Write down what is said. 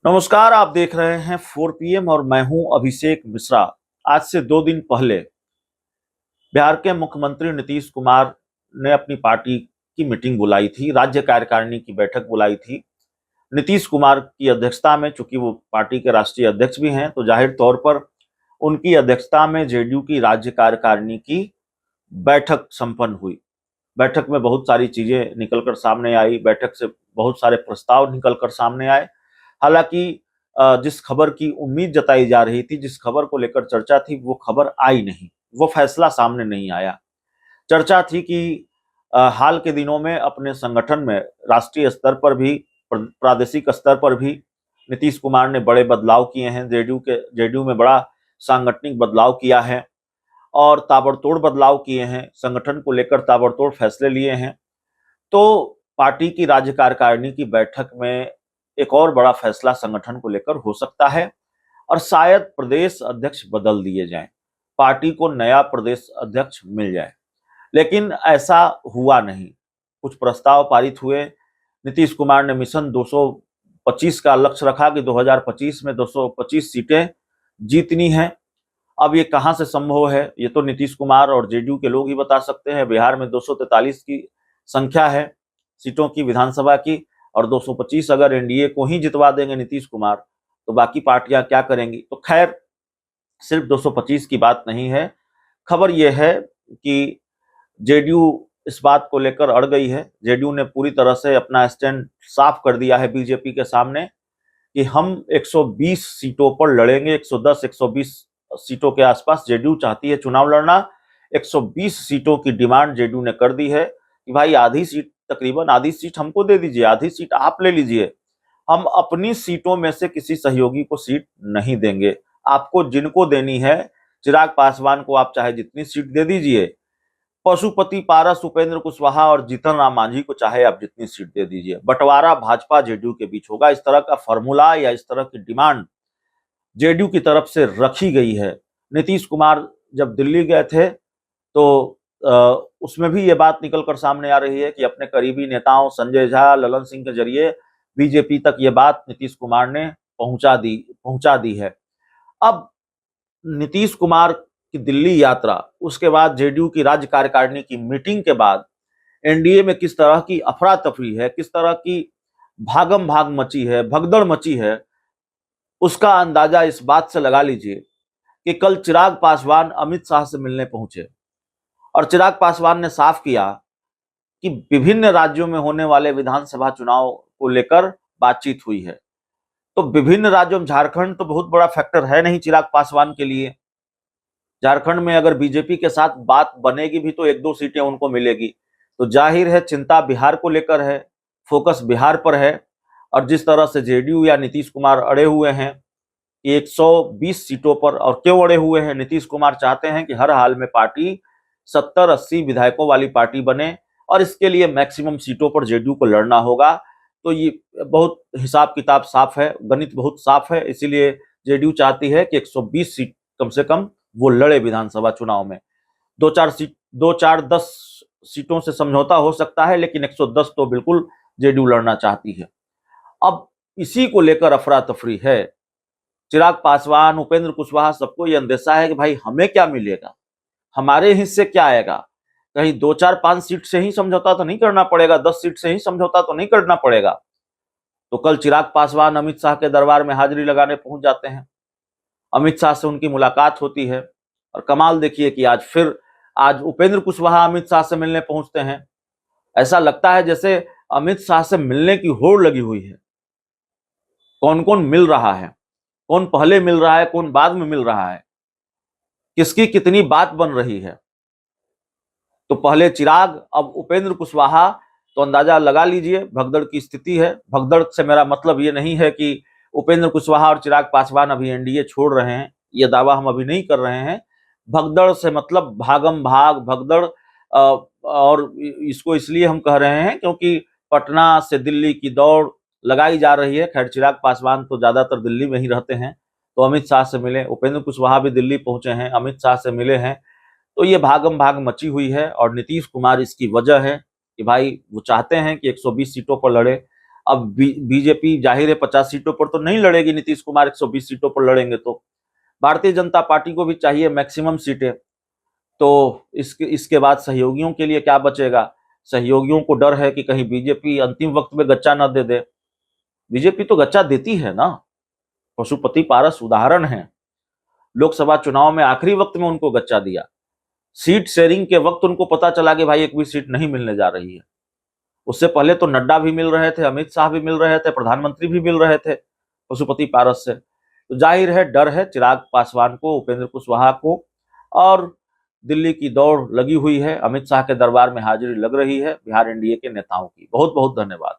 नमस्कार, आप देख रहे हैं 4 PM और मैं हूं अभिषेक मिश्रा। आज से 2 दिन पहले बिहार के मुख्यमंत्री नीतीश कुमार ने अपनी पार्टी की मीटिंग बुलाई थी, राज्य कार्यकारिणी की बैठक बुलाई थी। नीतीश कुमार की अध्यक्षता में, चूंकि वो पार्टी के राष्ट्रीय अध्यक्ष भी हैं, तो जाहिर तौर पर उनकी अध्यक्षता में जेडीयू की राज्य कार्यकारिणी की बैठक संपन्न हुई। बैठक में बहुत सारी चीजें निकलकर सामने आई, बैठक से बहुत सारे प्रस्ताव निकलकर सामने आए। हालांकि जिस खबर की उम्मीद जताई जा रही थी, जिस खबर को लेकर चर्चा थी, वो खबर आई नहीं, वो फैसला सामने नहीं आया। चर्चा थी कि हाल के दिनों में अपने संगठन में राष्ट्रीय स्तर पर भी, प्रादेशिक स्तर पर भी नीतीश कुमार ने बड़े बदलाव किए हैं। जेडीयू में बड़ा सांगठनिक बदलाव किया है और ताबड़तोड़ बदलाव किए हैं, संगठन को लेकर ताबड़तोड़ फैसले लिए हैं। तो पार्टी की राज्य कार्यकारिणी की बैठक में एक और बड़ा फैसला संगठन को लेकर हो सकता है और शायद प्रदेश अध्यक्ष बदल दिए जाएं, पार्टी को नया प्रदेश अध्यक्ष मिल जाए। लेकिन ऐसा हुआ नहीं। कुछ प्रस्ताव पारित हुए। नीतीश कुमार ने मिशन 225 का लक्ष्य रखा कि 2025 में 225 सीटें जीतनी है। अब ये कहां से संभव है, ये तो नीतीश कुमार और जेडीयू के लोग ही बता सकते हैं। बिहार में 243 की संख्या है सीटों की, विधानसभा की, और 225 अगर एनडीए को ही जितवा देंगे नीतीश कुमार, तो बाकी पार्टियां क्या करेंगी। तो खैर, सिर्फ 225 की बात नहीं है। खबर यह है कि जेडीयू इस बात को लेकर अड़ गई है। जेडीयू ने पूरी तरह से अपना स्टैंड साफ कर दिया है बीजेपी के सामने कि हम 120 सीटों पर लड़ेंगे। 110 120 सीटों के आसपास जेडीयू चाहती है चुनाव लड़ना। 120 सीटों की डिमांड जेडीयू ने कर दी है कि भाई आधी सीट, तकरीबन आधी सीट हमको दे दीजिए, आधी सीट आप ले लीजिए। हम अपनी सीटों में से किसी सहयोगी को सीट नहीं देंगे। आपको जिनको देनी है, चिराग पासवान को आप चाहे जितनी सीट दे दीजिए, पशुपति पारस, उपेंद्र कुशवाहा और जीतन राम मांझी को चाहे आप जितनी सीट दे दीजिए। बंटवारा भाजपा जेडीयू के बीच होगा। इस तरह का फॉर्मूला या इस तरह की डिमांड जेडीयू की तरफ से रखी गई है। नीतीश कुमार जब दिल्ली गए थे तो उसमें भी ये बात निकल कर सामने आ रही है कि अपने करीबी नेताओं संजय झा, ललन सिंह के जरिए बीजेपी तक ये बात नीतीश कुमार ने पहुंचा दी है। अब नीतीश कुमार की दिल्ली यात्रा, उसके बाद जेडीयू की राज्य कार्यकारिणी की मीटिंग के बाद एनडीए में किस तरह की अफरा तफरी है, किस तरह की भागम भाग मची है, भगदड़ मची है, उसका अंदाजा इस बात से लगा लीजिए कि कल चिराग पासवान अमित शाह से मिलने पहुंचे और चिराग पासवान ने साफ किया कि विभिन्न राज्यों में होने वाले विधानसभा चुनाव को लेकर बातचीत हुई है। तो विभिन्न राज्यों में झारखंड तो बहुत बड़ा फैक्टर है नहीं चिराग पासवान के लिए। झारखंड में अगर बीजेपी के साथ बात बनेगी भी तो 1-2 सीटें उनको मिलेगी। तो जाहिर है चिंता बिहार को लेकर है, फोकस बिहार पर है। और जिस तरह से जेडीयू या नीतीश कुमार अड़े हुए हैं कि 120 सीटों पर, और क्यों अड़े हुए हैं, नीतीश कुमार चाहते हैं कि हर हाल में पार्टी 70-80 विधायकों वाली पार्टी बने और इसके लिए मैक्सिमम सीटों पर जेडीयू को लड़ना होगा। तो ये बहुत हिसाब किताब साफ है, गणित बहुत साफ है। इसीलिए जेडीयू चाहती है कि 120 सीट कम से कम वो लड़े विधानसभा चुनाव में। 2-4 10 सीटों से समझौता हो सकता है, लेकिन 110 तो बिल्कुल जेडीयू लड़ना चाहती है। अब इसी को लेकर अफरा तफरी है। चिराग पासवान, उपेंद्र कुशवाहा, सबको ये अंदेशा है कि भाई हमें क्या मिलेगा, हमारे हिस्से क्या आएगा। कहीं 2-4-5 सीट से ही समझौता तो नहीं करना पड़ेगा, 10 सीट से ही समझौता तो नहीं करना पड़ेगा। तो कल चिराग पासवान अमित शाह के दरबार में हाजिरी लगाने पहुंच जाते हैं। अमित शाह से उनकी मुलाकात होती है और कमाल देखिए कि आज उपेंद्र कुशवाहा अमित शाह से मिलने पहुंचते हैं। ऐसा लगता है जैसे अमित शाह से मिलने की होड़ लगी हुई है। कौन कौन मिल रहा है, कौन पहले मिल रहा है, कौन बाद में मिल रहा है, किसकी कितनी बात बन रही है। तो पहले चिराग, अब उपेंद्र कुशवाहा। तो अंदाजा लगा लीजिए भगदड़ की स्थिति है। भगदड़ से मेरा मतलब ये नहीं है कि उपेंद्र कुशवाहा और चिराग पासवान अभी एनडीए छोड़ रहे हैं, ये दावा हम अभी नहीं कर रहे हैं। भगदड़ से मतलब भागम भाग, भगदड़। और इसको इसलिए हम कह रहे हैं क्योंकि पटना से दिल्ली की दौड़ लगाई जा रही है। खैर, चिराग पासवान तो ज्यादातर दिल्ली में ही रहते हैं, तो अमित शाह से मिले। उपेंद्र कुशवाहा भी दिल्ली पहुंचे हैं, अमित शाह से मिले हैं। तो ये भागम भाग मची हुई है और नीतीश कुमार इसकी वजह है कि भाई वो चाहते हैं कि 120 सीटों पर लड़े। अब बीजेपी जाहिर है 50 सीटों पर तो नहीं लड़ेगी, नीतीश कुमार 120 सीटों पर लड़ेंगे, तो भारतीय जनता पार्टी को भी चाहिए मैक्सिमम सीटें। तो इसके बाद सहयोगियों के लिए क्या बचेगा? सहयोगियों को डर है कि कहीं बीजेपी अंतिम वक्त में गच्चा न दे दे। बीजेपी तो गच्चा देती है ना, पशुपति पारस उदाहरण है। लोकसभा चुनाव में आखिरी वक्त में उनको गच्चा दिया, सीट शेयरिंग के वक्त उनको पता चला कि भाई एक भी सीट नहीं मिलने जा रही है। उससे पहले तो नड्डा भी मिल रहे थे, अमित शाह भी मिल रहे थे, प्रधानमंत्री भी मिल रहे थे पशुपति पारस से। तो जाहिर है डर है चिराग पासवान को, उपेंद्र कुशवाहा को, और दिल्ली की दौड़ लगी हुई है, अमित शाह के दरबार में हाजिरी लग रही है बिहार एनडीए के नेताओं की। बहुत बहुत धन्यवाद।